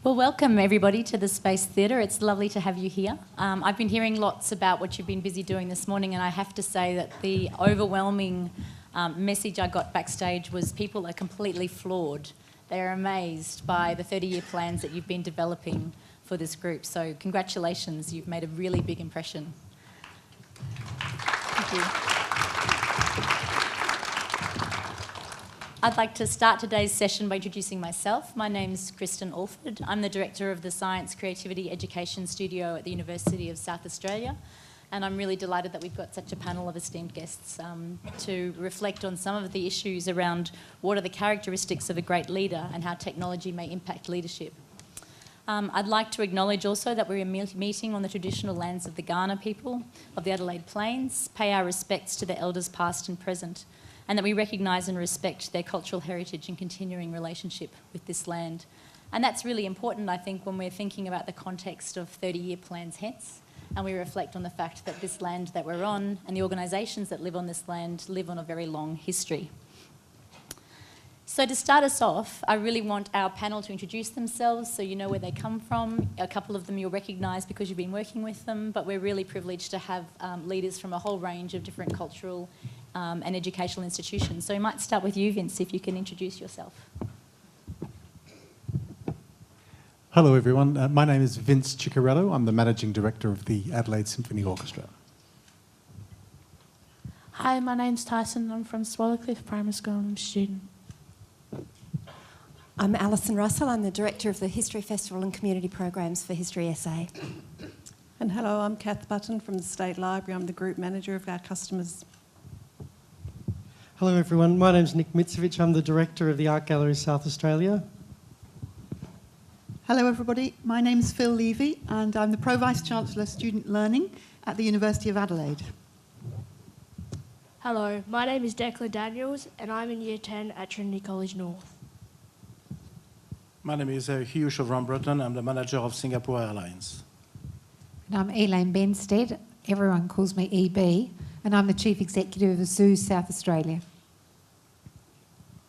Well, welcome everybody to the Space Theatre. It's lovely to have you here. I've been hearing lots about what you've been busy doing this morning, and I have to say that the overwhelming message I got backstage was people are completely floored. They're amazed by the 30-year plans that you've been developing for this group. So congratulations, you've made a really big impression. Thank you. I'd like to start today's session by introducing myself. My name's Brine Oldman. I'm the Director of the Science Creativity Education Studio at the University of South Australia, and I'm really delighted that we've got such a panel of esteemed guests to reflect on some of the issues around what are the characteristics of a great leader and how technology may impact leadership. I'd like to acknowledge also that we're meeting on the traditional lands of the Kaurna people of the Adelaide Plains, pay our respects to the elders past and present, and that we recognise and respect their cultural heritage and continuing relationship with this land. And that's really important, I think, when we're thinking about the context of 30-year plans hence, and we reflect on the fact that this land that we're on and the organisations that live on this land live on a very long history. So to start us off, I really want our panel to introduce themselves so you know where they come from. A couple of them you'll recognise because you've been working with them, but we're really privileged to have leaders from a whole range of different cultural and educational institutions. So we might start with you, Vince, if you can introduce yourself. Hello everyone, my name is Vince Ciccarello. I'm the Managing Director of the Adelaide Symphony Orchestra. Hi, my name's Tyson. I'm from Swallowcliff Primary School and I'm a student. I'm Alison Russell. I'm the Director of the History Festival and Community Programs for History SA. And hello, I'm Kath Button from the State Library. I'm the Group Manager of our customers. Hello everyone, my name's Nick Mitrovic. I'm the Director of the Art Gallery South Australia. Hello everybody, my name's Phil Levy and I'm the Pro-Vice-Chancellor Student Learning at the University of Adelaide. Hello, my name is Declan Daniels and I'm in Year 10 at Trinity College North. My name is Hugh Chevron-Breton. I'm the Manager of Singapore Airlines. And I'm Elaine Benstead. Everyone calls me EB. And I'm the Chief Executive of Zoos South Australia.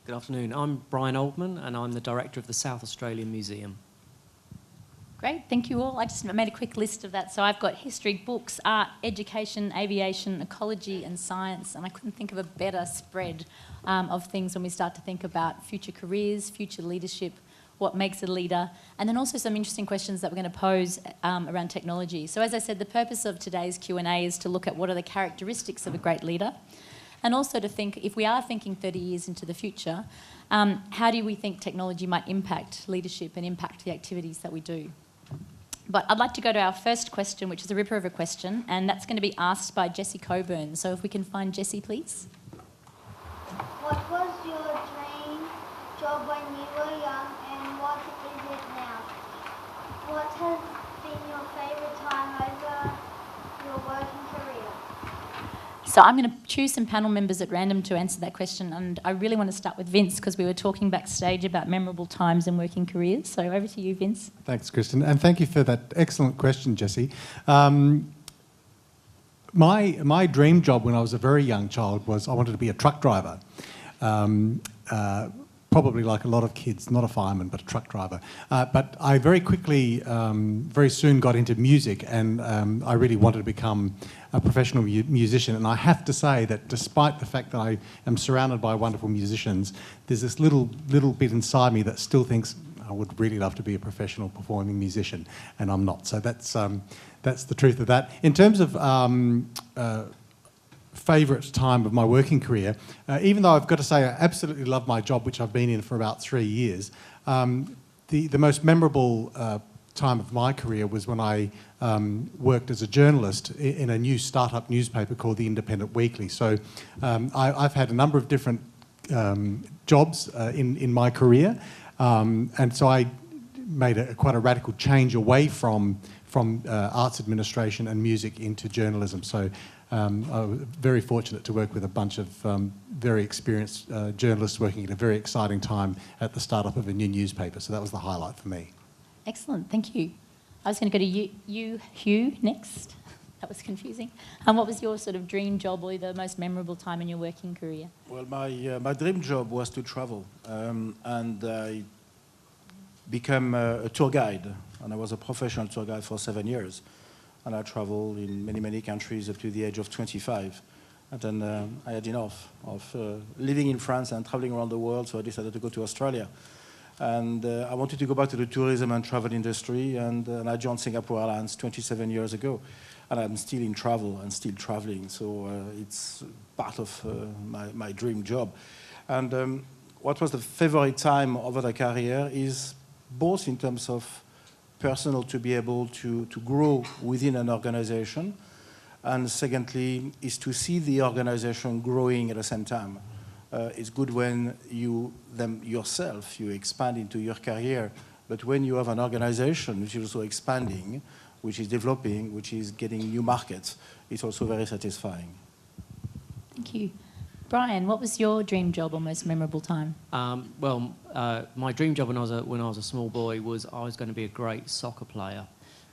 Good afternoon. I'm Brine Oldman and I'm the Director of the South Australian Museum. Great, thank you all. I just made a quick list of that. So I've got history, books, art, education, aviation, ecology and science, and I couldn't think of a better spread of things when we start to think about future careers, future leadership, what makes a leader, and then also some interesting questions that we're going to pose around technology. So as I said, the purpose of today's Q&A is to look at what are the characteristics of a great leader, and also to think, if we are thinking 30 years into the future, how do we think technology might impact leadership and impact the activities that we do? But I'd like to go to our first question, which is a ripper of a question, and that's going to be asked by Jessie Coburn. So if we can find Jessie, please. What was your dream job when you were young and what is it now? What has been your favourite time over your working career? So I'm going to choose some panel members at random to answer that question, and I really want to start with Vince because we were talking backstage about memorable times and working careers. So over to you, Vince. Thanks, Kristen, and thank you for that excellent question, Jessie. My dream job when I was a very young child was I wanted to be a truck driver. Probably like a lot of kids, not a fireman, but a truck driver. But I very quickly, very soon got into music, and I really wanted to become a professional musician. And I have to say that despite the fact that I am surrounded by wonderful musicians, there's this little bit inside me that still thinks, I would really love to be a professional performing musician, and I'm not. So that's the truth of that. In terms of favourite time of my working career, even though I've got to say I absolutely love my job, which I've been in for about 3 years, the most memorable time of my career was when I worked as a journalist in a new startup newspaper called The Independent Weekly. So I've had a number of different jobs in my career, and so I made quite a radical change away from arts administration and music into journalism. So I was very fortunate to work with a bunch of very experienced journalists working at a very exciting time at the startup of a new newspaper. So that was the highlight for me. Excellent, thank you. I was going to go to you, Hugh, next. That was confusing. And what was your sort of dream job or the most memorable time in your working career? Well, my dream job was to travel, and I become a tour guide. And I was a professional tour guide for 7 years. And I traveled in many, many countries up to the age of 25. And then I had enough of living in France and traveling around the world, so I decided to go to Australia. And I wanted to go back to the tourism and travel industry, and I joined Singapore Airlines 27 years ago. And I'm still in travel and still traveling, so it's part of my dream job. And what was the favorite time over the career is both in terms of personal, to be able to grow within an organization, and secondly, is to see the organization growing at the same time. It's good when you yourself expand into your career, but when you have an organization which is also expanding, which is developing, which is getting new markets, it's also very satisfying. Thank you. Brine, what was your dream job or most memorable time? My dream job when I was a small boy was I was going to be a great soccer player.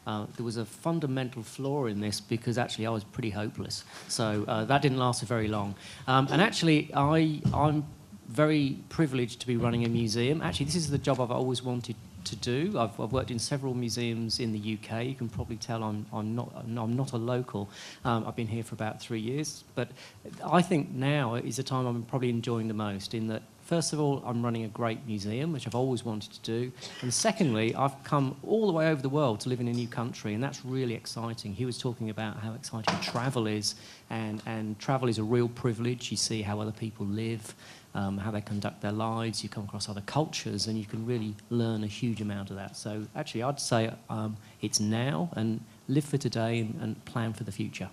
There was a fundamental flaw in this because actually I was pretty hopeless. So that didn't last for very long. And actually I'm very privileged to be running a museum. Actually, this is the job I've always wanted to do. I've worked in several museums in the UK. You can probably tell I'm not a local. I've been here for about 3 years. But I think now is the time I'm probably enjoying the most, in that first of all, I'm running a great museum, which I've always wanted to do. And secondly, I've come all the way over the world to live in a new country, and that's really exciting. He was talking about how exciting travel is, and travel is a real privilege. You see how other people live, how they conduct their lives. You come across other cultures, and you can really learn a huge amount of that. So actually, I'd say it's now, and live for today and plan for the future.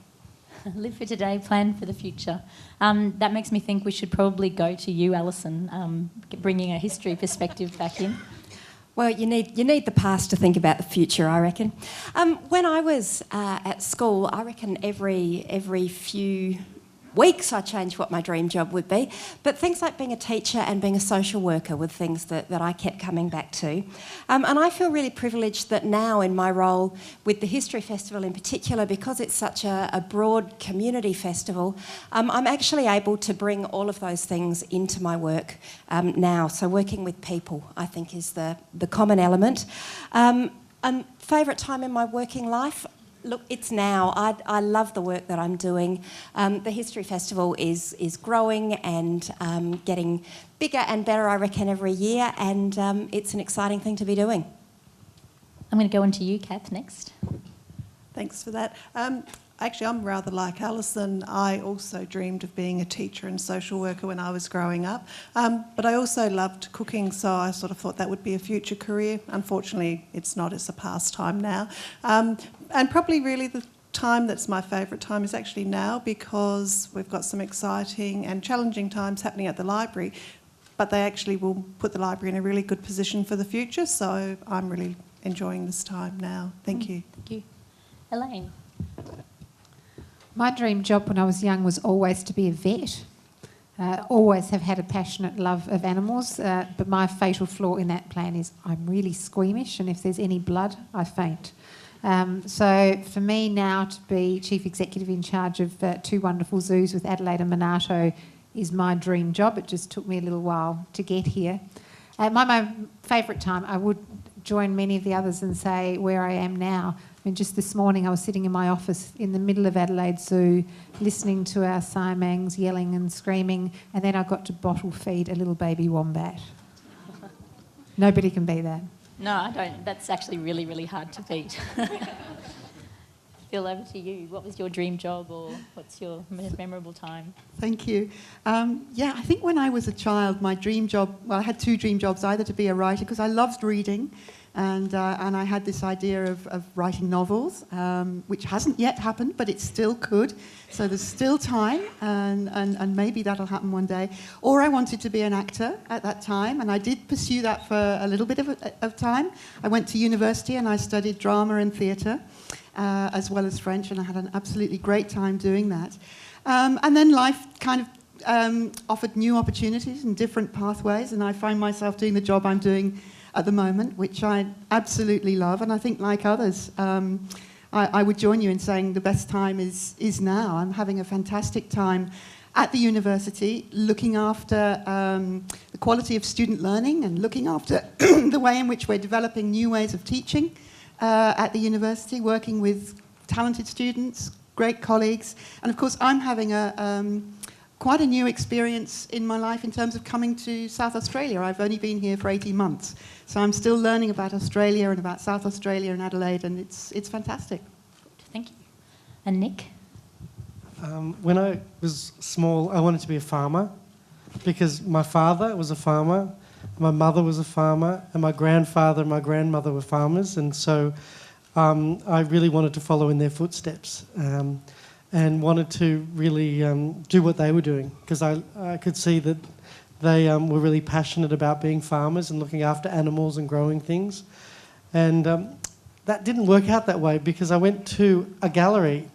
Live for today, plan for the future. That makes me think we should probably go to you, Alison, bringing a history perspective back in. Well, you need the past to think about the future, I reckon. When I was at school, I reckon every few weeks I changed what my dream job would be. But things like being a teacher and being a social worker were things that I kept coming back to. And I feel really privileged that now in my role with the History Festival in particular, because it's such a broad community festival, I'm actually able to bring all of those things into my work now. So working with people, I think, is the common element. And favourite time in my working life? Look, it's now. I love the work that I'm doing. The History Festival is growing and getting bigger and better, I reckon, every year, and it's an exciting thing to be doing. I'm going to go on to you, Kath, next. Thanks for that. Actually, I'm rather like Alison. I also dreamed of being a teacher and social worker when I was growing up. But I also loved cooking, so I sort of thought that would be a future career. Unfortunately, it's not. It's a pastime now. And probably really the time that's my favourite time is actually now, because we've got some exciting and challenging times happening at the library, but they actually will put the library in a really good position for the future. So I'm really enjoying this time now. Thank you. Thank you. Elaine. My dream job when I was young was always to be a vet. Always have had a passionate love of animals, but my fatal flaw in that plan is I'm really squeamish, and if there's any blood, I faint. So for me now to be Chief Executive in charge of 2 wonderful zoos with Adelaide and Monarto is my dream job. It just took me a little while to get here. My favourite time, I would join many of the others and say where I am now. I mean, just this morning I was sitting in my office in the middle of Adelaide Zoo listening to our Siamangs yelling and screaming, and then I got to bottle feed a little baby wombat. Nobody can be that. No, I don't. That's actually really, really hard to beat. Phil, over to you. What was your dream job, or what's your memorable time? Thank you. I think when I was a child, my dream job, well, I had 2 dream jobs, either to be a writer, because I loved reading, and I had this idea of writing novels, which hasn't yet happened, but it still could. So there's still time, and maybe that'll happen one day. Or I wanted to be an actor at that time, and I did pursue that for a little bit of time. I went to university and I studied drama and theatre, as well as French, and I had an absolutely great time doing that. And then life kind of offered new opportunities and different pathways, and I find myself doing the job I'm doing at the moment, which I absolutely love. And I think, like others, I would join you in saying the best time is now. I'm having a fantastic time at the university, looking after the quality of student learning and looking after the way in which we're developing new ways of teaching at the university, working with talented students, great colleagues. And of course, I'm having quite a new experience in my life in terms of coming to South Australia. I've only been here for 18 months. So I'm still learning about Australia and about South Australia and Adelaide, and it's fantastic. Thank you. And Nick? When I was small, I wanted to be a farmer because my father was a farmer, my mother was a farmer, and my grandfather and my grandmother were farmers. And so I really wanted to follow in their footsteps and wanted to really do what they were doing, because I could see that they were really passionate about being farmers and looking after animals and growing things. And that didn't work out that way, because I went to a gallery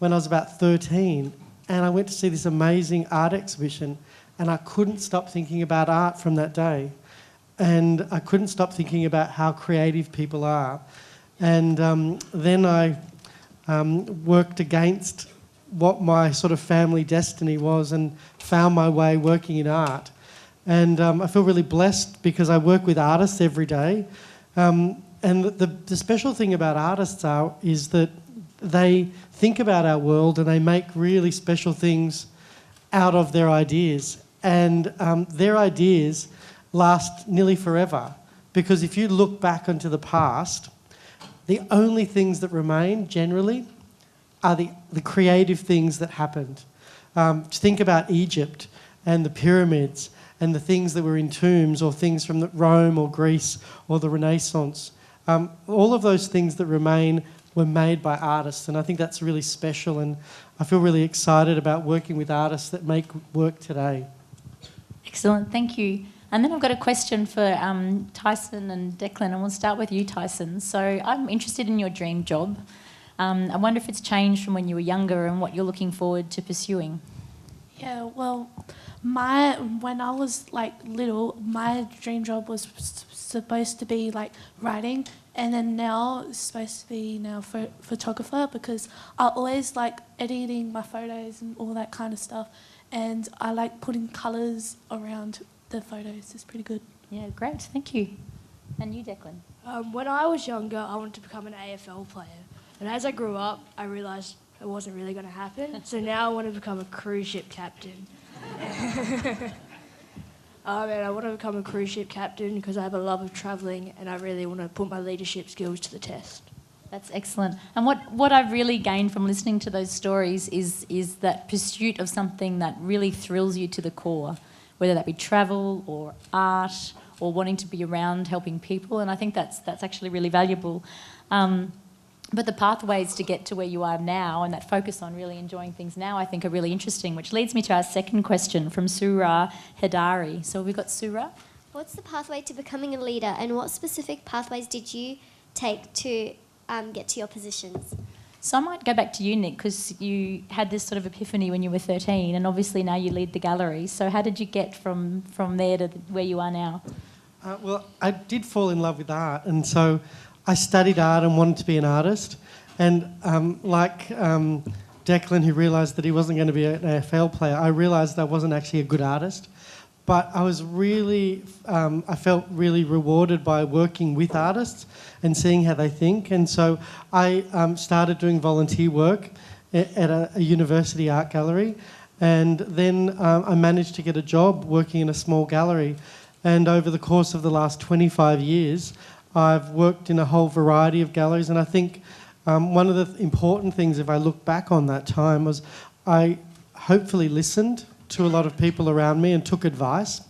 when I was about 13, and I went to see this amazing art exhibition, and I couldn't stop thinking about art from that day. And I couldn't stop thinking about how creative people are. And then I worked against what my sort of family destiny was and found my way working in art. And I feel really blessed because I work with artists every day. And the special thing about artists is that they think about our world and they make really special things out of their ideas. And their ideas last nearly forever, because if you look back onto the past, the only things that remain generally are the creative things that happened. Think about Egypt and the pyramids and the things that were in tombs, or things from Rome or Greece or the Renaissance. All of those things that remain were made by artists, and I think that's really special, and I feel really excited about working with artists that make work today. Excellent, thank you. And then I've got a question for Tyson and Declan, and we'll start with you, Tyson. So I'm interested in your dream job. I wonder if it's changed from when you were younger and what you're looking forward to pursuing. Yeah, well, when I was little, my dream job was supposed to be writing, and then now it's supposed to be photographer, because I always like editing my photos and all that kind of stuff, and I like putting colours around the photos. It's pretty good. Yeah, great, thank you. And you, Declan? When I was younger, I wanted to become an AFL player, and as I grew up, I realised it wasn't really going to happen. So now I want to become a cruise ship captain. I want to become a cruise ship captain because I have a love of travelling, and I really want to put my leadership skills to the test. That's excellent. And what I've really gained from listening to those stories is that pursuit of something that really thrills you to the core, whether that be travel or art or wanting to be around helping people. And I think that's actually really valuable. But the pathways to get to where you are now and that focus on really enjoying things now, I think, are really interesting, which leads me to our second question from Surah Hedari. So we've got Surah. What's the pathway to becoming a leader, and what specific pathways did you take to get to your positions? So I might go back to you, Nick, because you had this sort of epiphany when you were 13, and obviously now you lead the gallery. So how did you get from there to where you are now? Well, I did fall in love with art, and so I studied art and wanted to be an artist. And Declan, who realised that he wasn't going to be an AFL player, I realised I wasn't actually a good artist. But I was really, I felt really rewarded by working with artists and seeing how they think. And so I started doing volunteer work at a university art gallery. And then I managed to get a job working in a small gallery. And over the course of the last 25 years, I've worked in a whole variety of galleries. And I think one of the important things, if I look back on that time, was I hopefully listened to a lot of people around me and took advice.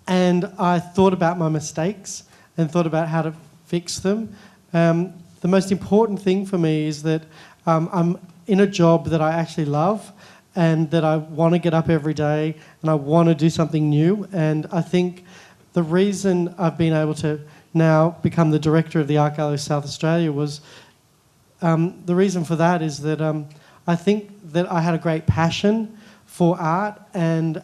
And I thought about my mistakes and thought about how to fix them. The most important thing for me is that I'm in a job that I actually love and that I want to get up every day and I want to do something new. And I think the reason I've been able to now become the director of the Art Gallery of South Australia was the reason for that is that I think that I had a great passion for art, and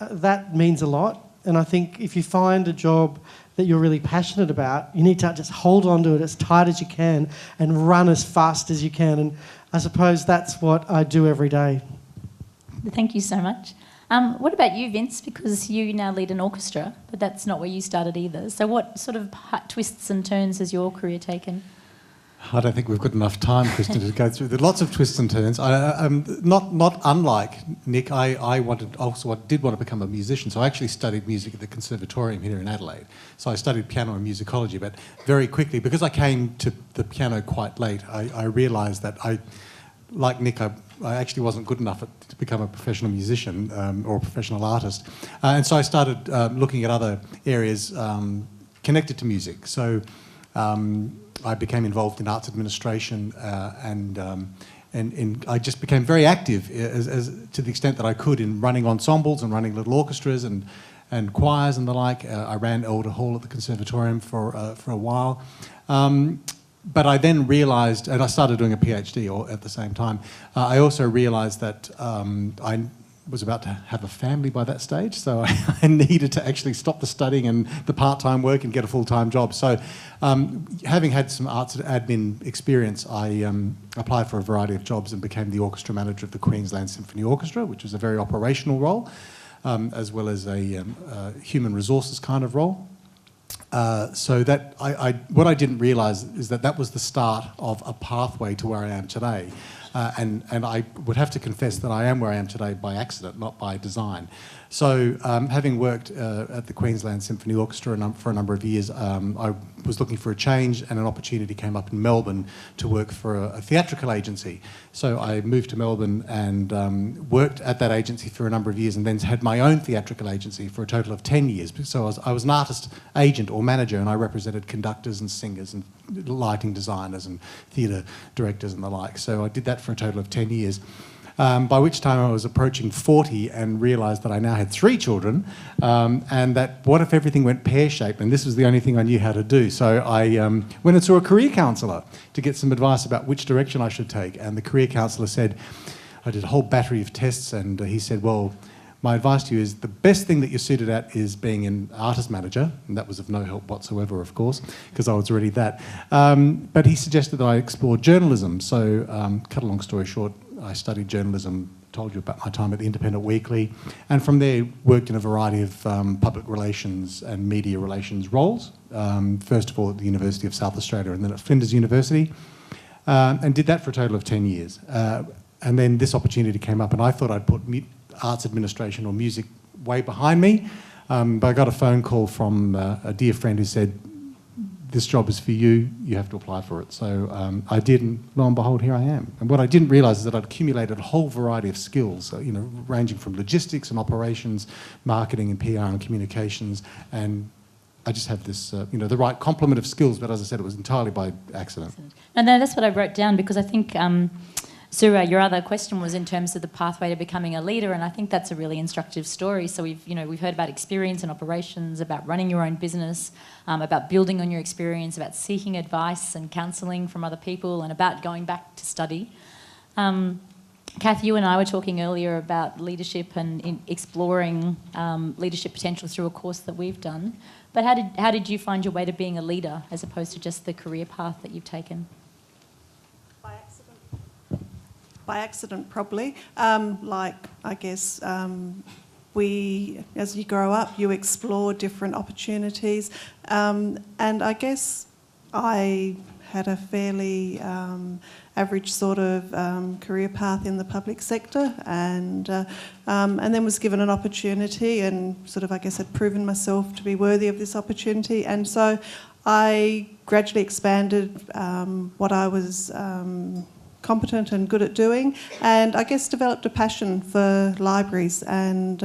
that means a lot. And I think if you find a job that you're really passionate about, you need to just hold on to it as tight as you can and run as fast as you can. And I suppose that's what I do every day. Thank you so much. What about you, Vince? Because you now lead an orchestra, but that's not where you started either. So what sort of twists and turns has your career taken? I don't think we've got enough time, Kristen, to go through. There are lots of twists and turns. Not unlike Nick, I did want to become a musician, so I actually studied music at the Conservatorium here in Adelaide. So I studied piano and musicology, but very quickly, because I came to the piano quite late, I realised that like Nick, I actually wasn't good enough to become a professional musician or a professional artist. And so I started looking at other areas connected to music. So I became involved in arts administration and I just became very active to the extent that I could in running ensembles and running little orchestras and choirs and the like. I ran Elder Hall at the Conservatorium for a while. But I then realised, and I started doing a PhD at the same time, I also realised that I was about to have a family by that stage, so I needed to actually stop the studying and the part-time work and get a full-time job. So having had some arts admin experience, I applied for a variety of jobs and became the orchestra manager of the Queensland Symphony Orchestra, which was a very operational role, as well as a human resources kind of role. So that what I didn't realise is that was the start of a pathway to where I am today. And I would have to confess that I am where I am today by accident, not by design. So having worked at the Queensland Symphony Orchestra for a number of years, I was looking for a change and an opportunity came up in Melbourne to work for a theatrical agency. So I moved to Melbourne and worked at that agency for a number of years and then had my own theatrical agency for a total of 10 years. So I was an artist agent or manager and I represented conductors and singers and lighting designers and theatre directors and the like. So I did that for a total of 10 years. By which time I was approaching 40 and realised that I now had 3 children and that what if everything went pear-shaped, and this was the only thing I knew how to do. So I went and saw a career counsellor to get some advice about which direction I should take, and the career counsellor said, I did a whole battery of tests and he said, well, my advice to you is the best thing that you're suited at is being an artist manager, and that was of no help whatsoever, of course, because I was already that. But he suggested that I explore journalism. So, cut a long story short, I studied journalism, told you about my time at the Independent Weekly, and from there worked in a variety of public relations and media relations roles. First of all at the University of South Australia and then at Flinders University, and did that for a total of 10 years. And then this opportunity came up and I thought I'd put arts administration or music way behind me, but I got a phone call from a dear friend who said, this job is for you, you have to apply for it. So I did, and lo and behold, here I am. And what I didn't realise is that I'd accumulated a whole variety of skills, ranging from logistics and operations, marketing and PR and communications, and I just have this, the right complement of skills, but as I said, it was entirely by accident. And that's what I wrote down because I think, Surya, your other question was in terms of the pathway to becoming a leader, and I think that's a really instructive story. So we've heard about experience and operations, about running your own business, about building on your experience, about seeking advice and counselling from other people, and about going back to study. Kath, you and I were talking earlier about leadership and exploring leadership potential through a course that we've done. But how did you find your way to being a leader as opposed to just the career path that you've taken? By accident, probably. As you grow up, you explore different opportunities. And I guess I had a fairly average sort of career path in the public sector and then was given an opportunity and had proven myself to be worthy of this opportunity. And so I gradually expanded what I was competent and good at doing, and I guess developed a passion for libraries and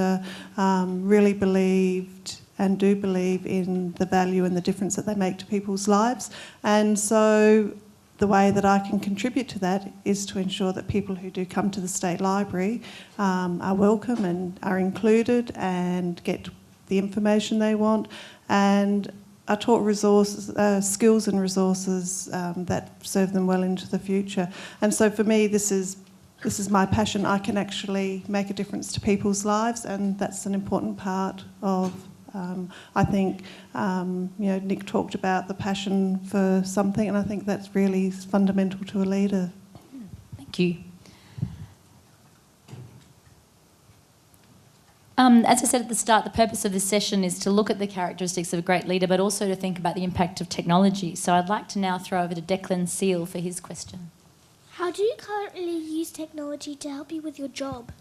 really believed and do believe in the value and the difference that they make to people's lives. And so the way that I can contribute to that is to ensure that people who do come to the State Library are welcome and are included and get the information they want. And I taught skills and resources that serve them well into the future. And so for me, this is my passion. I can actually make a difference to people's lives, and that's an important part of, I think, Nick talked about the passion for something, and I think that's really fundamental to a leader. Thank you. As I said at the start, the purpose of this session is to look at the characteristics of a great leader, but also to think about the impact of technology. So I'd like to now throw over to Declan Seal for his question. How do you currently use technology to help you with your job?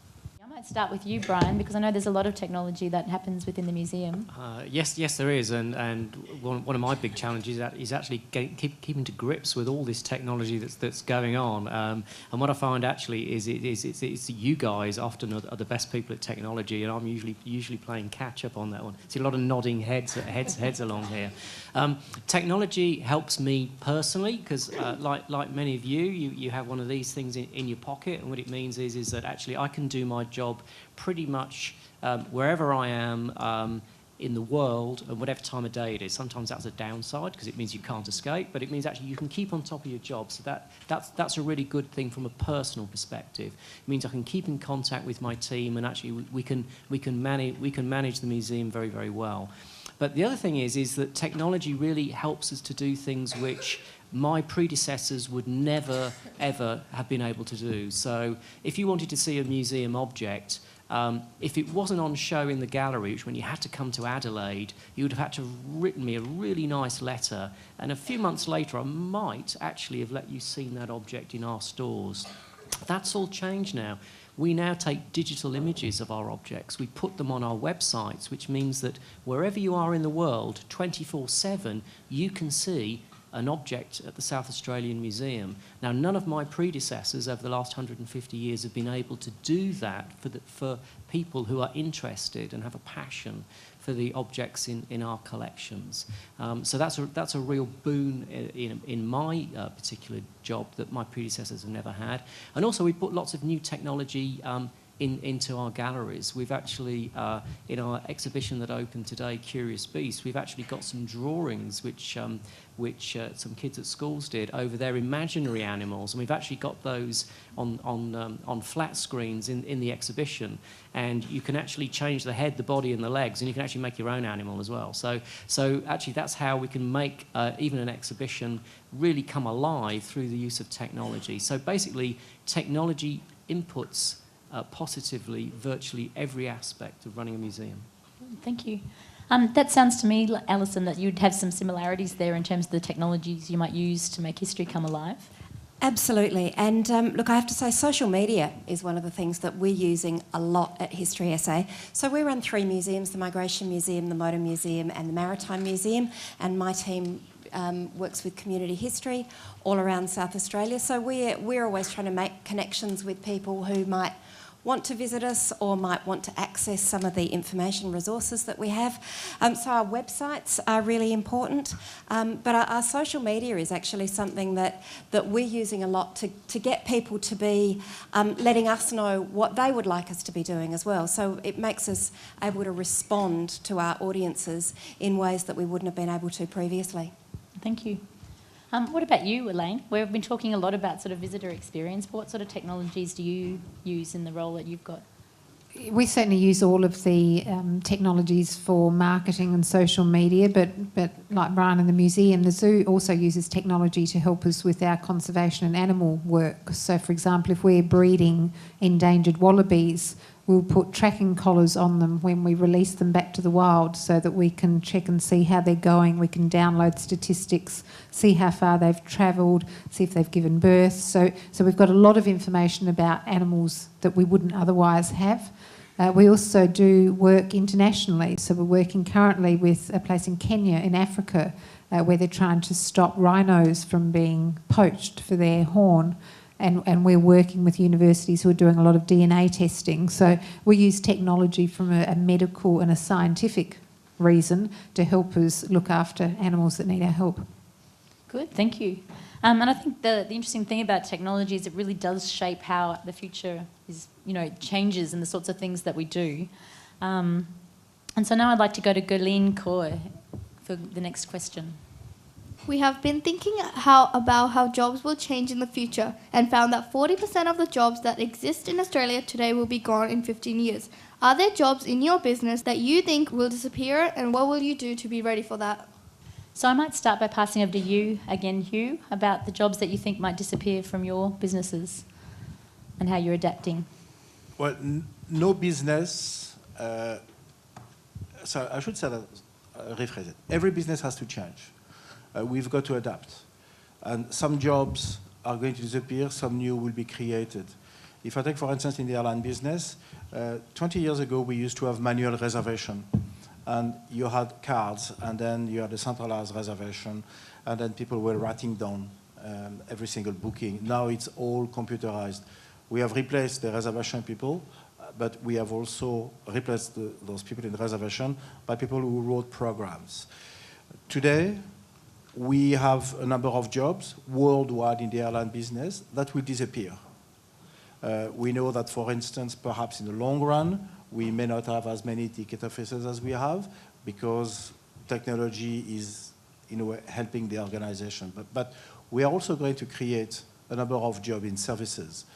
I might start with you, Brine, because I know there's a lot of technology that happens within the museum. Yes, there is, and one of my big challenges is actually keeping to grips with all this technology that's going on. And what I find actually is it's you guys often are the best people at technology, and I'm usually playing catch up on that one. See a lot of nodding heads along here. Technology helps me personally because, like many of you have one of these things in your pocket, and what it means is that actually I can do my job pretty much wherever I am in the world and whatever time of day it is. Sometimes that's a downside because it means you can't escape, but it means actually you can keep on top of your job. So that's a really good thing from a personal perspective. It means I can keep in contact with my team, and actually we can manage the museum very, very well. But the other thing is that technology really helps us to do things which my predecessors would never, ever have been able to do. So if you wanted to see a museum object, if it wasn't on show in the gallery, which when you had to come to Adelaide, you would have had to have written me a really nice letter, and a few months later I might actually have let you see that object in our stores. That's all changed now. We now take digital images of our objects. We put them on our websites, which means that wherever you are in the world, 24/7, you can see an object at the South Australian Museum. Now, none of my predecessors over the last 150 years have been able to do that for people who are interested and have a passion for the objects in our collections. So that's a real boon in my particular job that my predecessors have never had. And also we put lots of new technology into our galleries. We've actually, in our exhibition that opened today, Curious Beast, we've actually got some drawings which some kids at schools did over their imaginary animals, and we've actually got those on flat screens in the exhibition, and you can actually change the head, the body and the legs, and you can actually make your own animal as well. So actually that's how we can make even an exhibition really come alive through the use of technology. So basically technology inputs positively virtually every aspect of running a museum. Thank you. That sounds to me, Alison, that you'd have some similarities there in terms of the technologies you might use to make history come alive. Absolutely. And look, I have to say social media is one of the things that we're using a lot at History SA. So we run 3 museums, the Migration Museum, the Motor Museum and the Maritime Museum, and my team works with community history all around South Australia. So we're always trying to make connections with people who might want to visit us or might want to access some of the information resources that we have. So our websites are really important, but our social media is actually something that we're using a lot to get people to be letting us know what they would like us to be doing as well. So it makes us able to respond to our audiences in ways that we wouldn't have been able to previously. Thank you. What about you, Elaine? We've been talking a lot about sort of visitor experience, but what sort of technologies do you use in the role that you've got? We certainly use all of the technologies for marketing and social media, but like Brine and the museum, the zoo also uses technology to help us with our conservation and animal work. So, for example, if we're breeding endangered wallabies, we'll put tracking collars on them when we release them back to the wild so that we can check and see how they're going. We can download statistics, see how far they've travelled, see if they've given birth. So we've got a lot of information about animals that we wouldn't otherwise have. We also do work internationally. So we're working currently with a place in Kenya in Africa where they're trying to stop rhinos from being poached for their horn. And we're working with universities who are doing a lot of DNA testing. So we use technology from a medical and a scientific reason to help us look after animals that need our help. Good, thank you. And I think the interesting thing about technology is it really does shape how the future is, changes and the sorts of things that we do. And so now I'd like to go to Gurleen Kaur for the next question. We have been thinking about how jobs will change in the future and found that 40% of the jobs that exist in Australia today will be gone in 15 years. Are there jobs in your business that you think will disappear, and what will you do to be ready for that? So I might start by passing over to you again, Hugh, about the jobs that you think might disappear from your businesses and how you're adapting. Well, no business so I should say that, rephrase it. Every business has to change. We've got to adapt. And some jobs are going to disappear, some new will be created. If I take, for instance, in the airline business, 20 years ago, we used to have manual reservation. And you had cards, and then you had a centralized reservation, and then people were writing down every single booking. Now it's all computerized. We have replaced the reservation people, but we have also replaced those people in reservation by people who wrote programs. Today, we have a number of jobs worldwide in the airline business that will disappear. We know that, for instance, perhaps in the long run, we may not have as many ticket officers as we have because technology is, in a way, helping the organization. But we are also going to create a number of jobs in services.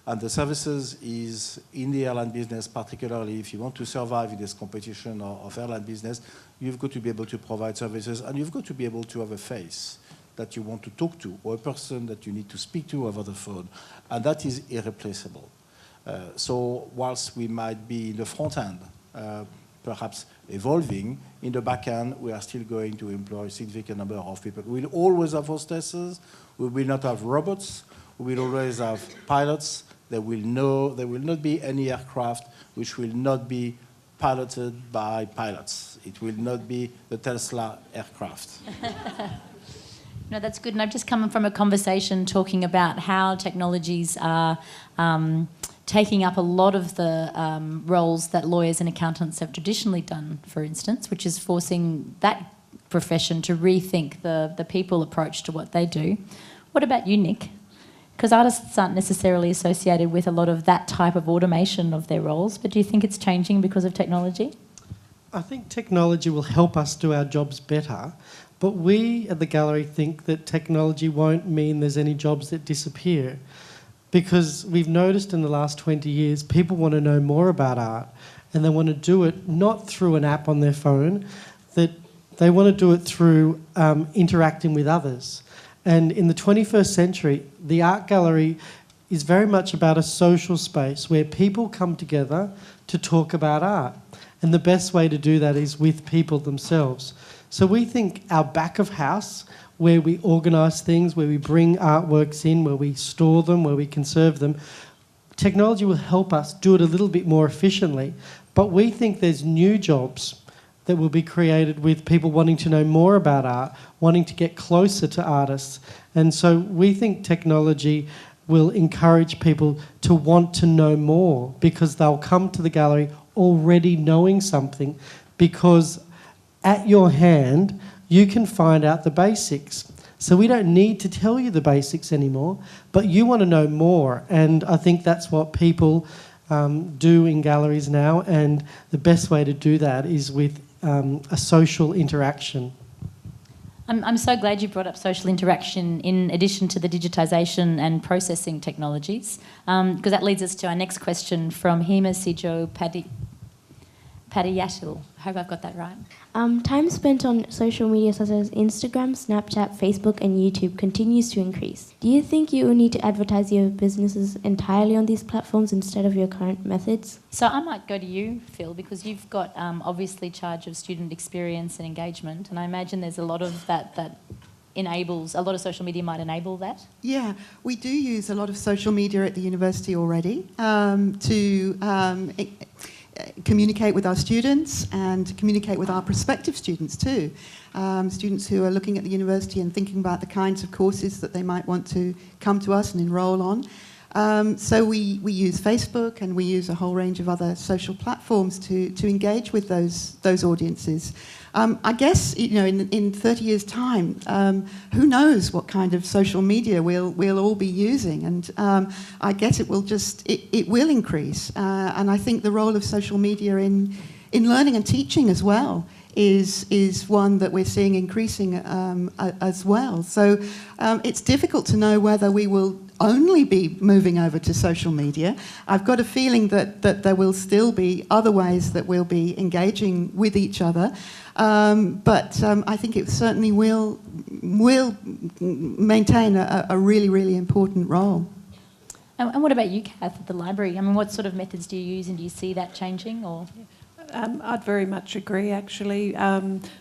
And the services is, in the airline business, particularly if you want to survive in this competition of airline business, you've got to be able to provide services, and you've got to be able to have a face that you want to talk to, or a person that you need to speak to over the phone. And that is irreplaceable. So whilst we might be in the front end, perhaps evolving, in the back end, we are still going to employ a significant number of people. We'll always have hostesses. We will not have robots. We will always have pilots. There will not be any aircraft which will not be piloted by pilots. It will not be the Tesla aircraft. No, that's good. And I've just come from a conversation talking about how technologies are taking up a lot of the roles that lawyers and accountants have traditionally done, for instance, which is forcing that profession to rethink the people approach to what they do. What about you, Nick? Because artists aren't necessarily associated with a lot of that type of automation of their roles, but do you think it's changing because of technology? I think technology will help us do our jobs better, but we at the gallery think that technology won't mean there's any jobs that disappear, because we've noticed in the last 20 years people want to know more about art, and they want to do it not through an app on their phone, that they want to do it through interacting with others. And in the 21st century, the art gallery is very much about a social space where people come together to talk about art. And the best way to do that is with people themselves. So we think our back of house, where we organise things, where we bring artworks in, where we store them, where we conserve them, technology will help us do it a little bit more efficiently. But we think there's new jobs that will be created with people wanting to know more about art, wanting to get closer to artists. And so we think technology will encourage people to want to know more, because they'll come to the gallery already knowing something, because at your hand you can find out the basics. So we don't need to tell you the basics anymore, but you want to know more. And I think that's what people do in galleries now, and the best way to do that is with a social interaction. I'm so glad you brought up social interaction in addition to the digitisation and processing technologies, because that leads us to our next question from Hema Sijo Padiyatul. I hope I've got that right. Time spent on social media such as Instagram, Snapchat, Facebook and YouTube continues to increase. Do you think you will need to advertise your businesses entirely on these platforms instead of your current methods? So I might go to you, Phil, because you've got obviously charge of student experience and engagement, and I imagine there's a lot of that enables, a lot of social media might enable that. Yeah, we do use a lot of social media at the university already to communicate with our students and communicate with our prospective students too. Students who are looking at the university and thinking about the kinds of courses that they might want to come to us and enrol on. So we use Facebook, and we use a whole range of other social platforms to engage with those audiences. I guess, you know, in 30 years' time, who knows what kind of social media we'll all be using, and I guess it will increase. And I think the role of social media in learning and teaching as well is one that we're seeing increasing as well. So it's difficult to know whether we will only be moving over to social media. I've got a feeling that there will still be other ways that we'll be engaging with each other. But I think it certainly will maintain a really, really important role. And what about you, Kath, at the library? I mean, what sort of methods do you use, and do you see that changing? Or I'd very much agree, actually.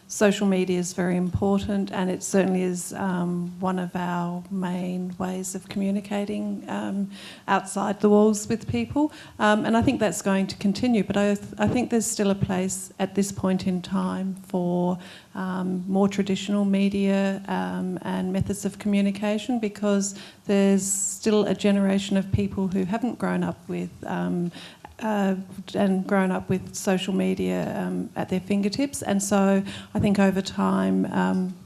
Social media is very important, and it certainly is one of our main ways of communicating outside the walls with people. And I think that's going to continue, but I think there's still a place at this point in time for more traditional media and methods of communication, because there's still a generation of people who haven't grown up with and grown up with social media at their fingertips, and so I think over time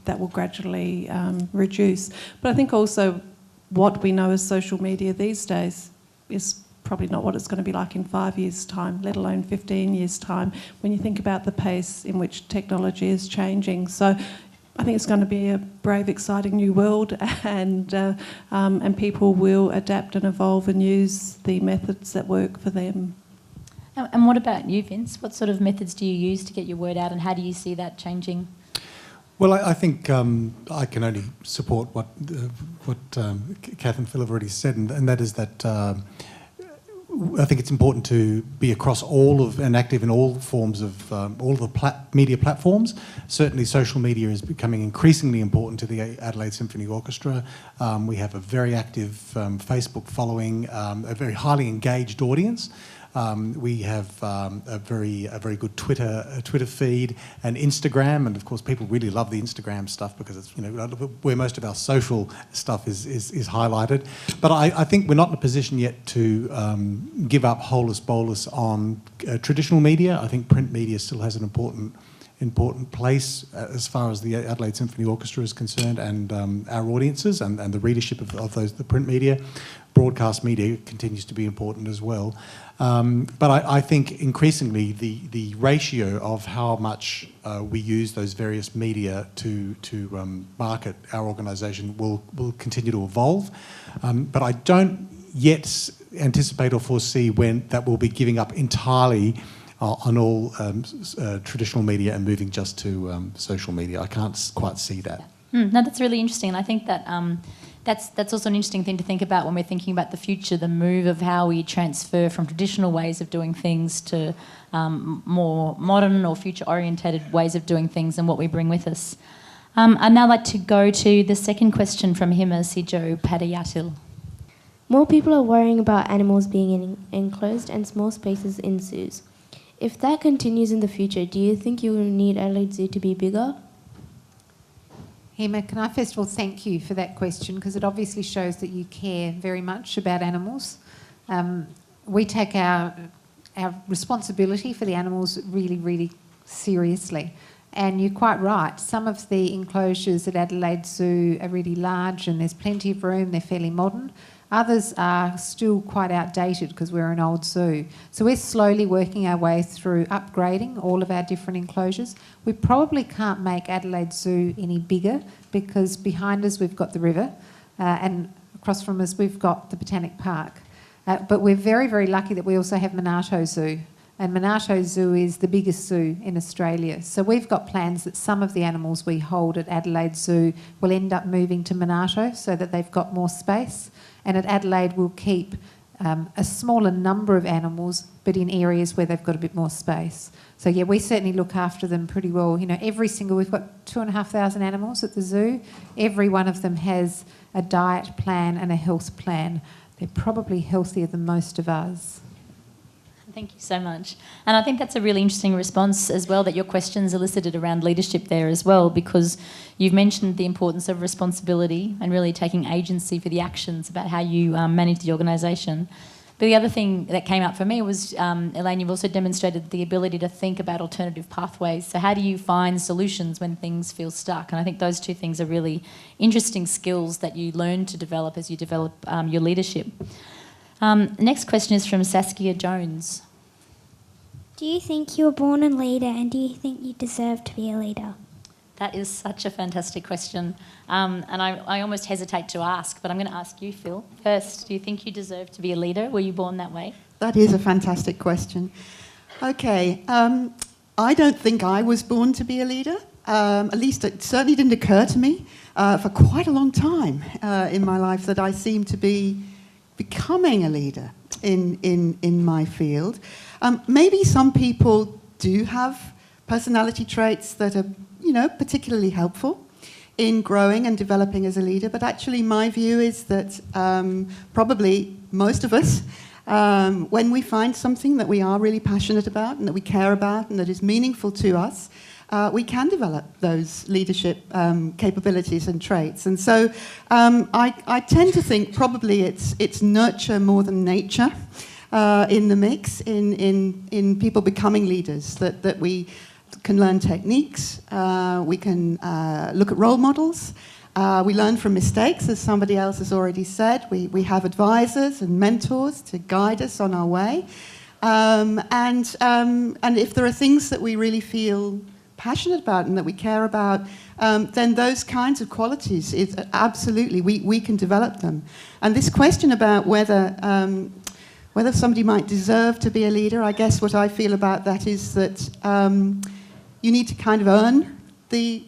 that will gradually reduce. But I think also what we know as social media these days is probably not what it's going to be like in 5 years' time, let alone 15 years' time, when you think about the pace in which technology is changing. So I think it's going to be a brave, exciting new world, and people will adapt and evolve and use the methods that work for them. And what about you, Vince? What sort of methods do you use to get your word out, and how do you see that changing? Well, I think I can only support what Kath and Phil have already said, and that is that I think it's important to be across all of and active in all forms of all of the media platforms. Certainly social media is becoming increasingly important to the Adelaide Symphony Orchestra. We have a very active Facebook following, a very highly engaged audience. We have a very good Twitter feed and Instagram, and of course people really love the Instagram stuff because it's where most of our social stuff is highlighted. But I think we're not in a position yet to give up holus bolus on traditional media. I think print media still has an important place as far as the Adelaide Symphony Orchestra is concerned, and our audiences and the readership of the print media. Broadcast media continues to be important as well. But I think increasingly the ratio of how much we use those various media to market our organisation will continue to evolve. But I don't yet anticipate or foresee when that will be giving up entirely on all traditional media and moving just to social media. I can't quite see that. No, that's really interesting, and I think that that's also an interesting thing to think about when we're thinking about the future, the move of how we transfer from traditional ways of doing things to more modern or future-orientated ways of doing things and what we bring with us. I'd now like to go to the second question from Hima Sijo Padayatil. More people are worrying about animals being in enclosed and small spaces in zoos. If that continues in the future, do you think you will need Adelaide Zoo to be bigger? Hema, can I first of all thank you for that question, because it obviously shows that you care very much about animals. We take our responsibility for the animals really, really seriously. And you're quite right, some of the enclosures at Adelaide Zoo are really large and there's plenty of room, they're fairly modern. Others are still quite outdated because we're an old zoo. So we're slowly working our way through upgrading all of our different enclosures. We probably can't make Adelaide Zoo any bigger because behind us we've got the river and across from us we've got the Botanic Park. But we're very, very lucky that we also have Monarto Zoo. And Monarto Zoo is the biggest zoo in Australia. So we've got plans that some of the animals we hold at Adelaide Zoo will end up moving to Monarto so that they've got more space. And at Adelaide we'll keep a smaller number of animals, but in areas where they've got a bit more space. So yeah, we certainly look after them pretty well. You know, we've got 2,500 animals at the zoo. Every one of them has a diet plan and a health plan. They're probably healthier than most of us. Thank you so much. And I think that's a really interesting response as well that your questions elicited around leadership there as well, because you've mentioned the importance of responsibility and really taking agency for the actions about how you manage the organisation. But the other thing that came up for me was, Elaine, you've also demonstrated the ability to think about alternative pathways. So how do you find solutions when things feel stuck? And I think those two things are really interesting skills that you learn to develop as you develop your leadership. Next question is from Saskia Jones. Do you think you were born a leader, and do you think you deserve to be a leader? That is such a fantastic question. And I almost hesitate to ask, but I'm going to ask you, Phil. First, do you think you deserve to be a leader? Were you born that way? That is a fantastic question. Okay, I don't think I was born to be a leader. At least it certainly didn't occur to me for quite a long time in my life that I seem to be becoming a leader in my field. Maybe some people do have personality traits that are, particularly helpful in growing and developing as a leader. But actually, my view is that probably most of us, when we find something that we are really passionate about and that we care about and that is meaningful to us, we can develop those leadership capabilities and traits. And so I tend to think probably it's nurture more than nature in the mix, in people becoming leaders, that we can learn techniques, we can look at role models, we learn from mistakes, as somebody else has already said. We have advisors and mentors to guide us on our way. And if there are things that we really feel passionate about and that we care about, then those kinds of qualities, absolutely, we can develop them. And this question about whether somebody might deserve to be a leader, I guess what I feel about that is that you need to kind of earn the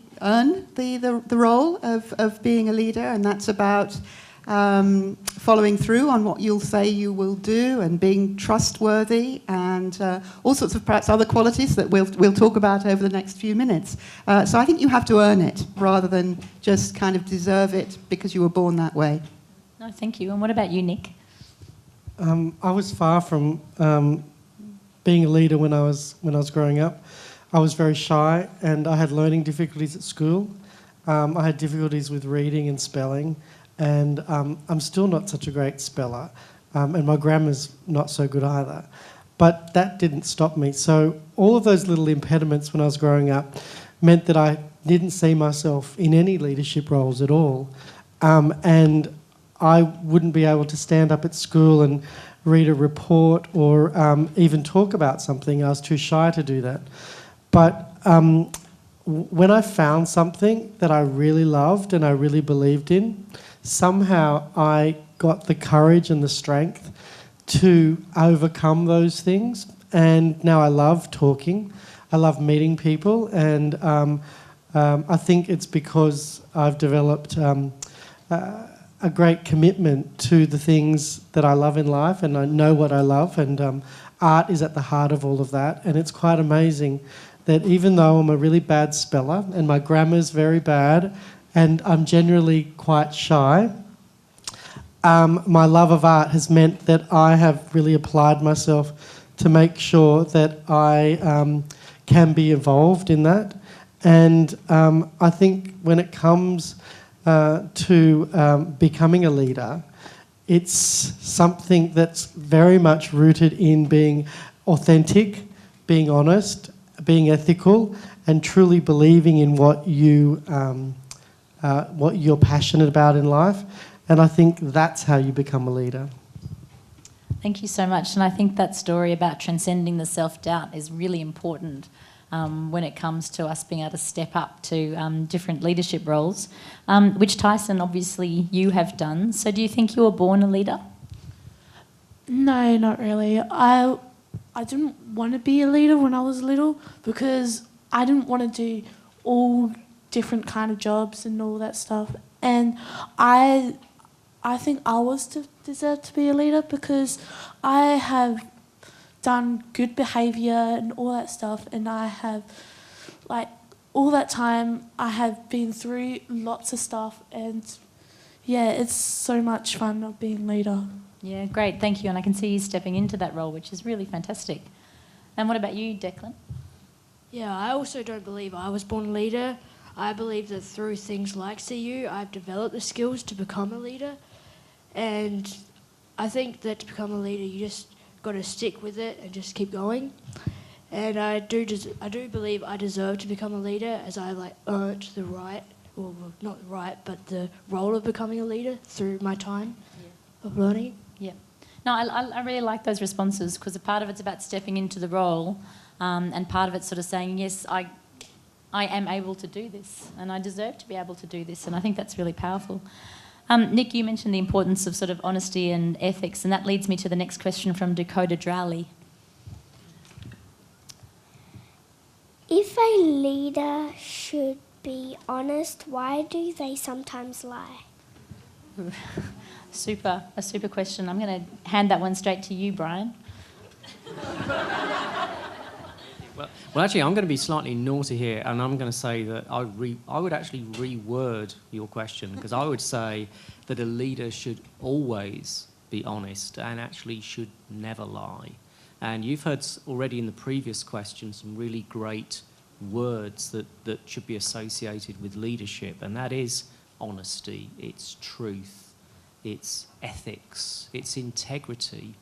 role of being a leader, and that's about following through on what you'll say you will do and being trustworthy and all sorts of perhaps other qualities that we'll talk about over the next few minutes. So I think you have to earn it rather than just kind of deserve it because you were born that way. No, thank you. And what about you, Nick? I was far from being a leader when I was growing up. I was very shy and I had learning difficulties at school. I had difficulties with reading and spelling, and I'm still not such a great speller, and my grammar's not so good either. But that didn't stop me. So all of those little impediments when I was growing up meant that I didn't see myself in any leadership roles at all. And I wouldn't be able to stand up at school and read a report or even talk about something. I was too shy to do that. But when I found something that I really loved and I really believed in, somehow I got the courage and the strength to overcome those things. And now I love talking. I love meeting people. And I think it's because I've developed a great commitment to the things that I love in life, and I know what I love. And art is at the heart of all of that. And it's quite amazing that even though I'm a really bad speller and my grammar's very bad and I'm generally quite shy, my love of art has meant that I have really applied myself to make sure that I can be involved in that. And I think when it comes to becoming a leader, it's something that's very much rooted in being authentic, being honest, being ethical, and truly believing in what you're passionate about in life. And I think that's how you become a leader. Thank you so much. And I think that story about transcending the self-doubt is really important when it comes to us being able to step up to different leadership roles, which, Tyson, obviously you have done. So do you think you were born a leader? No, not really. I didn't want to be a leader when I was little because I didn't want to do all different kind of jobs and all that stuff. And I think I was deserved to be a leader because I have done good behaviour and all that stuff, and I have, all that time I have been through lots of stuff, and yeah, it's so much fun not being leader. Yeah, great, thank you. And I can see you stepping into that role, which is really fantastic. And what about you, Declan? Yeah, I also don't believe I was born a leader. I believe that through things like CU, I've developed the skills to become a leader. And I think that to become a leader, you just got to stick with it and just keep going. And I do believe I deserve to become a leader, as I earned the right, well, not the right, but the role of becoming a leader through my time of learning. Yeah. No, I really like those responses because a part of it's about stepping into the role and part of it's sort of saying, yes, I am able to do this and I deserve to be able to do this, and I think that's really powerful. Nick, you mentioned the importance of sort of honesty and ethics, and that leads me to the next question from Dakota Drowley. If a leader should be honest, why do they sometimes lie? A super question. I'm going to hand that one straight to you, Brian. Well, actually, I'm going to be slightly naughty here, and I'm going to say that I would actually reword your question, because I would say that a leader should always be honest and actually should never lie. And you've heard already in the previous question some really great words that should be associated with leadership, and that is honesty, it's truth, it's ethics, it's integrity,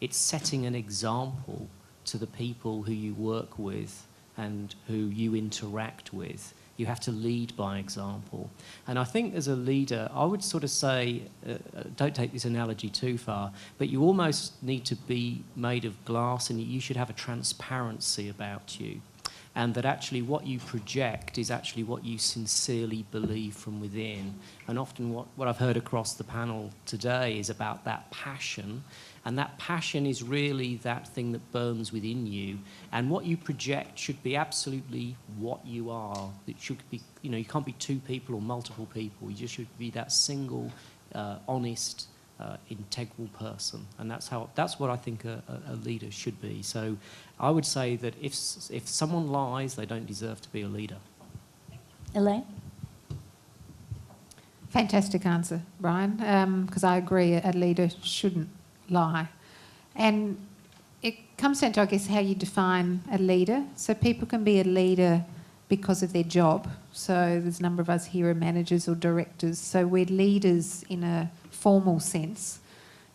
it's setting an example to the people who you work with and who you interact with. You have to lead by example. And I think as a leader, I would sort of say, don't take this analogy too far, but you almost need to be made of glass, and you should have a transparency about you. And that actually what you project is actually what you sincerely believe from within. And often what I've heard across the panel today is about that passion. And that passion is really that thing that burns within you. And what you project should be absolutely what you are. It should be, you can't be two people or multiple people. You just should be that single, honest, integral person. And that's what I think a leader should be. So I would say that if someone lies, they don't deserve to be a leader. Elaine? Fantastic answer, Brian, because I agree a leader shouldn't lie. And it comes down to, I guess, how you define a leader. So people can be a leader because of their job. So there's a number of us here are managers or directors. So we're leaders in a formal sense.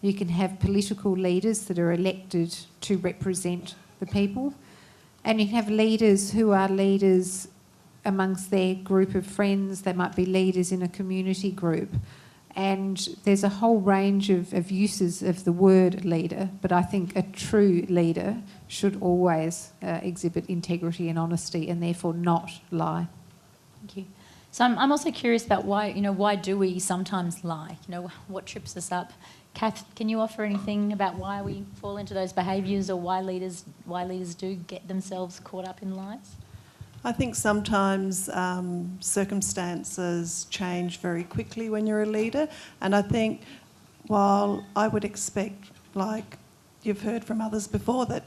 You can have political leaders that are elected to represent the people. And you can have leaders who are leaders amongst their group of friends. They might be leaders in a community group. And there's a whole range of uses of the word leader, but I think a true leader should always exhibit integrity and honesty and therefore not lie. Thank you. So I'm also curious about why do we sometimes lie? What trips us up? Kath, can you offer anything about why we fall into those behaviours, or why leaders do get themselves caught up in lies? I think sometimes circumstances change very quickly when you're a leader, and I think while I would expect, like you've heard from others before, that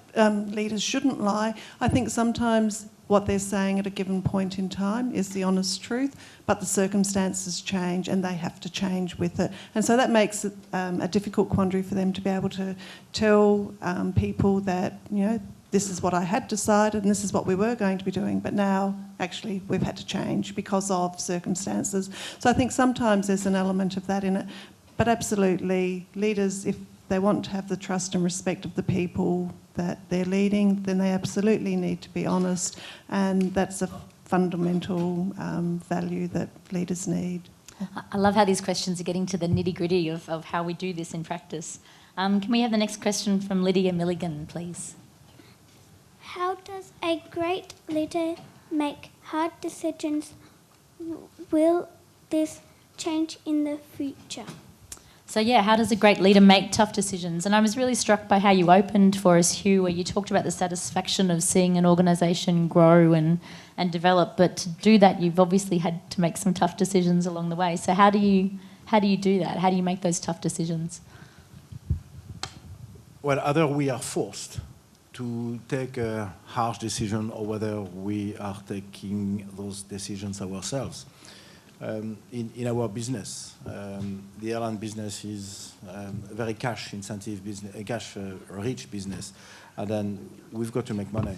leaders shouldn't lie, I think sometimes what they're saying at a given point in time is the honest truth, but the circumstances change and they have to change with it. And so that makes it a difficult quandary for them to be able to tell people that, this is what I had decided and this is what we were going to be doing, but now actually we've had to change because of circumstances. So I think sometimes there's an element of that in it, but absolutely leaders, if they want to have the trust and respect of the people that they're leading, then they absolutely need to be honest, and that's a fundamental value that leaders need. I love how these questions are getting to the nitty-gritty of how we do this in practice. Can we have the next question from Lydia Milligan, please? How does a great leader make hard decisions? Will this change in the future? So how does a great leader make tough decisions? And I was really struck by how you opened for us, Hugh, where you talked about the satisfaction of seeing an organisation grow and develop. But to do that, you've obviously had to make some tough decisions along the way. So how do you do that? How do you make those tough decisions? Well, either we are forced to take a harsh decision, or whether we are taking those decisions ourselves. In our business, the airline business is a very cash-intensive business, a cash-rich business, and then we've got to make money.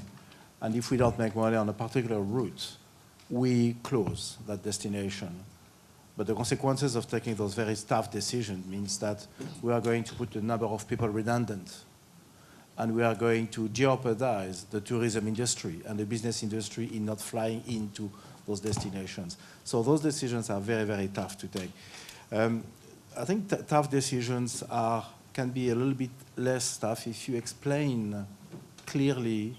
And if we don't make money on a particular route, we close that destination. But the consequences of taking those very tough decisions means that we are going to put a number of people redundant, and we are going to jeopardize the tourism industry and the business industry in not flying into those destinations. So those decisions are very, very tough to take. I think tough decisions can be a little bit less tough if you explain clearly,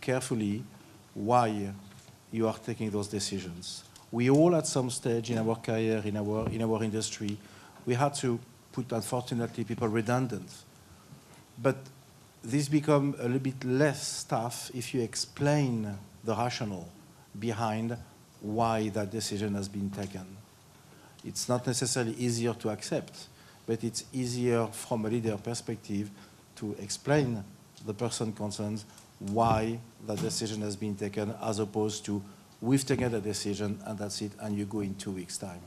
carefully, why you are taking those decisions. We all, at some stage in our career, in our industry, we had to put, unfortunately, people redundant. But this becomes a little bit less tough if you explain the rationale behind why that decision has been taken. It's not necessarily easier to accept, but it's easier from a leader perspective to explain to the person concerned why that decision has been taken, as opposed to we've taken a decision and that's it, and you go in 2 weeks' time.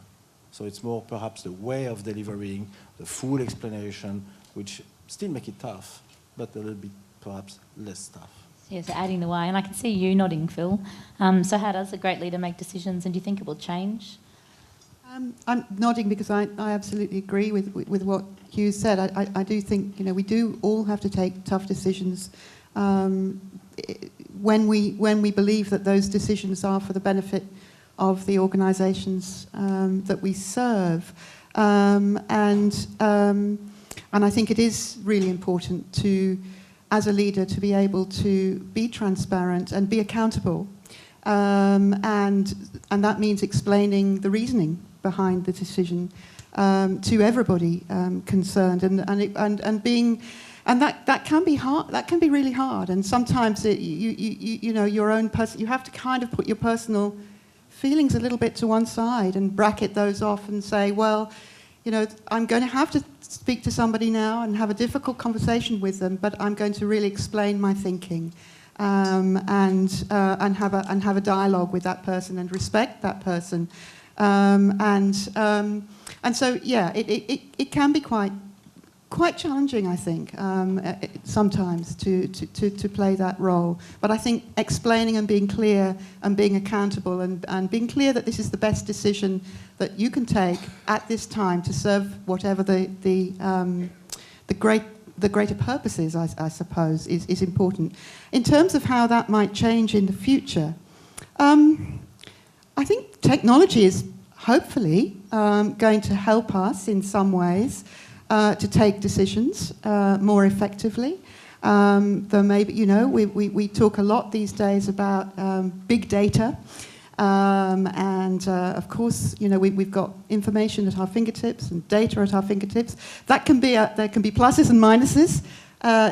So it's more perhaps the way of delivering the full explanation, which still make it tough, but a little bit perhaps less tough. Yes, adding the why. And I can see you nodding, Phil. So how does a great leader make decisions, and do you think it will change? I'm nodding because I absolutely agree with what Hugh said. I do think, we do all have to take tough decisions when we believe that those decisions are for the benefit of the organisations that we serve. And I think it is really important to, as a leader, to be able to be transparent and be accountable. And that means explaining the reasoning behind the decision to everybody concerned, and being, and that can be hard. That can be really hard. And sometimes your own you have to kind of put your personal feelings a little bit to one side and bracket those off and say, well, I'm going to have to speak to somebody now and have a difficult conversation with them, but I'm going to really explain my thinking and have a dialogue with that person and respect that person. And so, yeah, it can be quite challenging, I think, sometimes to play that role. But I think explaining and being clear and being accountable and being clear that this is the best decision that you can take at this time to serve whatever the greater purpose is, I suppose, is important. In terms of how that might change in the future, I think technology is hopefully going to help us in some ways to take decisions more effectively. There may be, we talk a lot these days about big data, and of course, we've got information at our fingertips and data at our fingertips. That can be there can be pluses and minuses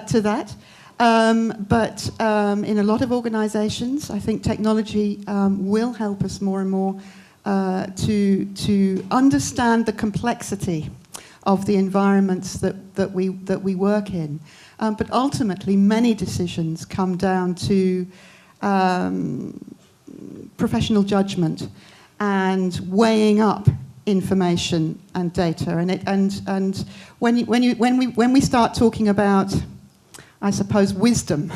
to that. But in a lot of organisations, I think technology will help us more and more to understand the complexity of the environments that we work in. But ultimately, many decisions come down to professional judgment and weighing up information and data. And when we start talking about, I suppose, wisdom,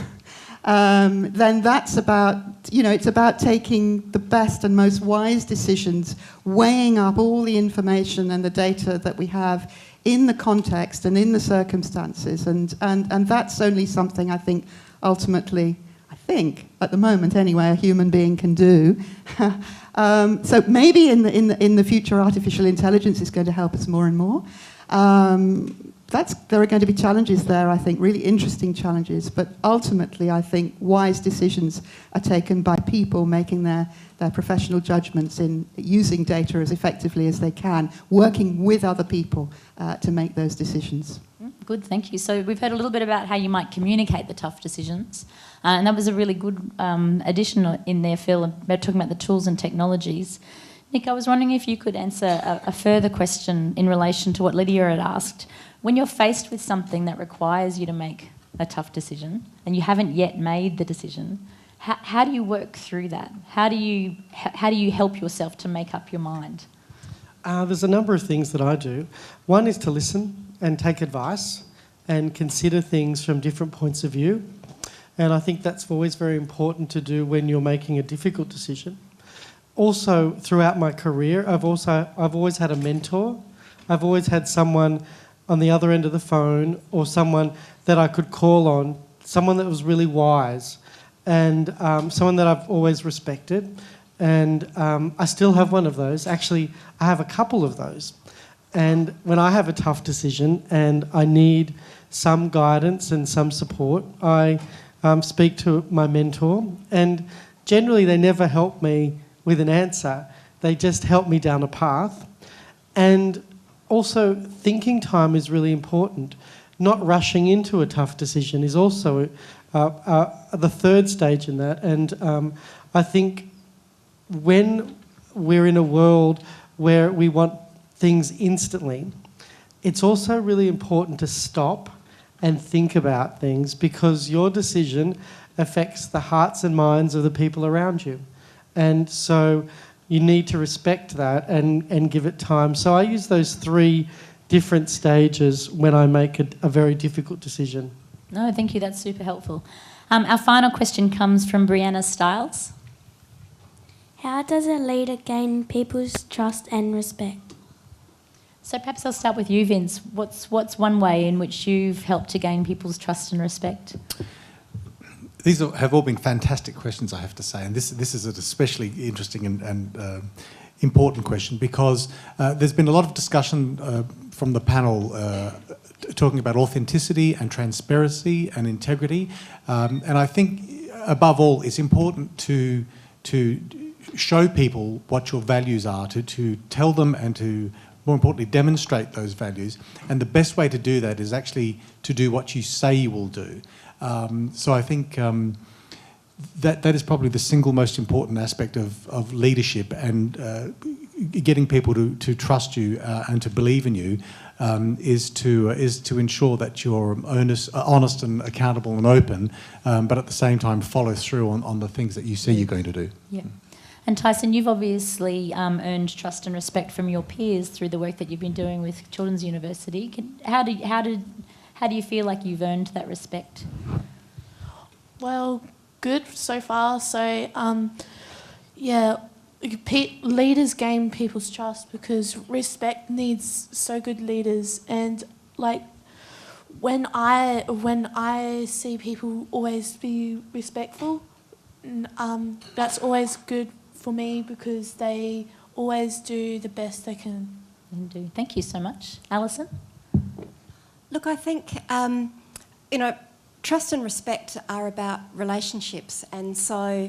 then that's about, it's about taking the best and most wise decisions, weighing up all the information and the data that we have in the context and in the circumstances. And that's only something I think ultimately, at the moment anyway, a human being can do. So maybe in the future, artificial intelligence is going to help us more and more. There are going to be challenges there, I think, really interesting challenges. But ultimately, I think wise decisions are taken by people making their professional judgments in using data as effectively as they can, working with other people to make those decisions. Good, thank you. So we've heard a little bit about how you might communicate the tough decisions. And that was a really good addition in there, Phil, about talking about the tools and technologies. Nick, I was wondering if you could answer a further question in relation to what Lydia had asked. When you're faced with something that requires you to make a tough decision and you haven't yet made the decision, how do you work through that? How do you help yourself to make up your mind? There's a number of things that I do. One is to listen and take advice and consider things from different points of view. And I think that's always very important to do when you're making a difficult decision. Also, throughout my career, I've always had a mentor. I've always had someone on the other end of the phone, or someone that I could call on, someone that was really wise, and someone that I've always respected. And I still have one of those. Actually, I have a couple of those. And when I have a tough decision and I need some guidance and some support, I speak to my mentor. And generally, they never help me with an answer. They just help me down a path. And also, thinking time is really important. Not rushing into a tough decision is also the third stage in that. And I think when we're in a world where we want things instantly, it's also really important to stop and think about things, because your decision affects the hearts and minds of the people around you. And so you need to respect that and give it time. So I use those 3 different stages when I make a very difficult decision. No, thank you. That's super helpful. Our final question comes from Brianna Stiles. How does a leader gain people's trust and respect? So perhaps I'll start with you, Vince. What's one way in which you've helped to gain people's trust and respect? These have all been fantastic questions, I have to say, and this is an especially interesting and important question because there's been a lot of discussion from the panel talking about authenticity and transparency and integrity, and I think above all it's important to show people what your values are, to tell them and to, more importantly, demonstrate those values, and the best way to do that is actually to do what you say you will do. So I think that is probably the single most important aspect of leadership, and getting people to trust you and to believe in you is to ensure that you're honest and accountable and open, but at the same time follow through on the things that you say you're going to do. Yeah. And Tyson, you've obviously earned trust and respect from your peers through the work that you've been doing with Children's University. How do you feel like you've earned that respect? Well, good so far. So, leaders gain people's trust because respect needs so good leaders. And like when I see people always be respectful, that's always good for me because they always do the best they can. Thank you so much. Alison? Look, I think, trust and respect are about relationships, and so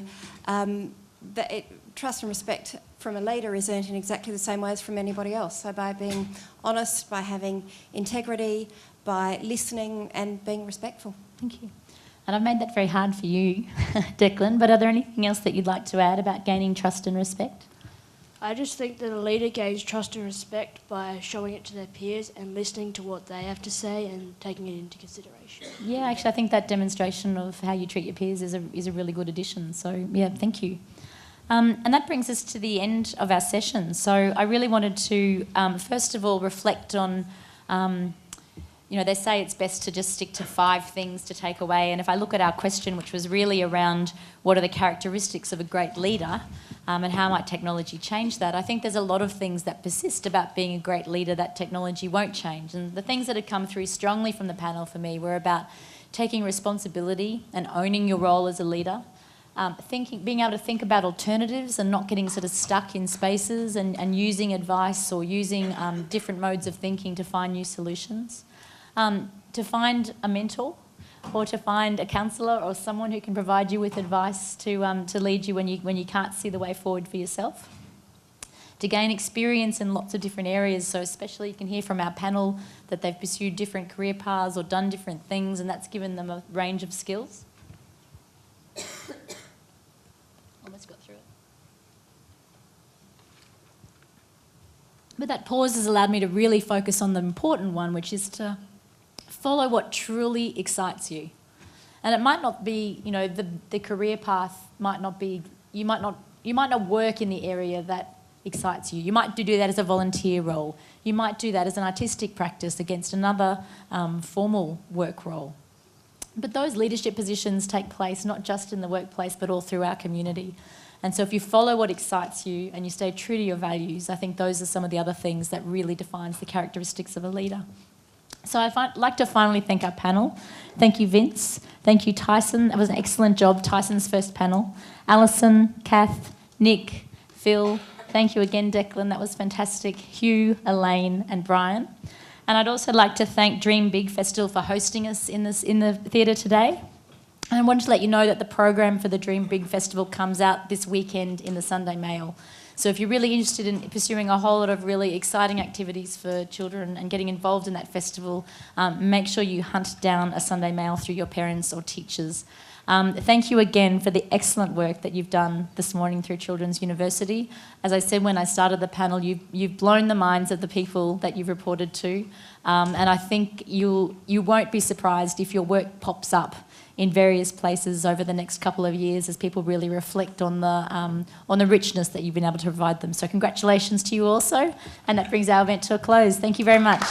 trust and respect from a leader is earned in exactly the same way as from anybody else. So by being honest, by having integrity, by listening and being respectful. Thank you. And I've made that very hard for you, Declan, but are there anything else that you'd like to add about gaining trust and respect? I just think that a leader gains trust and respect by showing it to their peers and listening to what they have to say and taking it into consideration. Yeah, actually, I think that demonstration of how you treat your peers is a really good addition. So, yeah, thank you. And that brings us to the end of our session. So I really wanted to, first of all, reflect on, they say it's best to just stick to 5 things to take away. And if I look at our question, which was really around what are the characteristics of a great leader, and how might technology change that, I think there's a lot of things that persist about being a great leader that technology won't change. And the things that had come through strongly from the panel for me were about taking responsibility and owning your role as a leader, being able to think about alternatives and not getting sort of stuck in spaces and using advice or using different modes of thinking to find new solutions, to find a mentor or to find a counsellor or someone who can provide you with advice to lead you when you can't see the way forward for yourself, to gain experience in lots of different areas. So especially you can hear from our panel that they've pursued different career paths or done different things, and that's given them a range of skills. Almost got through it. But that pause has allowed me to really focus on the important one, which is to follow what truly excites you. And it might not be, the career path might not be, you might not work in the area that excites you. You might do that as a volunteer role. You might do that as an artistic practice against another formal work role. But those leadership positions take place not just in the workplace, but all through our community. And so if you follow what excites you and you stay true to your values, I think those are some of the other things that really defines the characteristics of a leader. So I'd like to finally thank our panel. Thank you, Vince. Thank you, Tyson. That was an excellent job, Tyson's first panel. Alison, Kath, Nick, Phil. Thank you again, Declan. That was fantastic. Hugh, Elaine and Brian. And I'd also like to thank Dream Big Festival for hosting us in the theatre today. And I wanted to let you know that the program for the Dream Big Festival comes out this weekend in the Sunday Mail. So if you're really interested in pursuing a whole lot of really exciting activities for children and getting involved in that festival, make sure you hunt down a Sunday Mail through your parents or teachers. Thank you again for the excellent work that you've done this morning through Children's University. As I said when I started the panel, you've blown the minds of the people that you've reported to, and I think you won't be surprised if your work pops up in various places over the next couple of years as people really reflect on the richness that you've been able to provide them. So congratulations to you also, and that brings our event to a close. Thank you very much.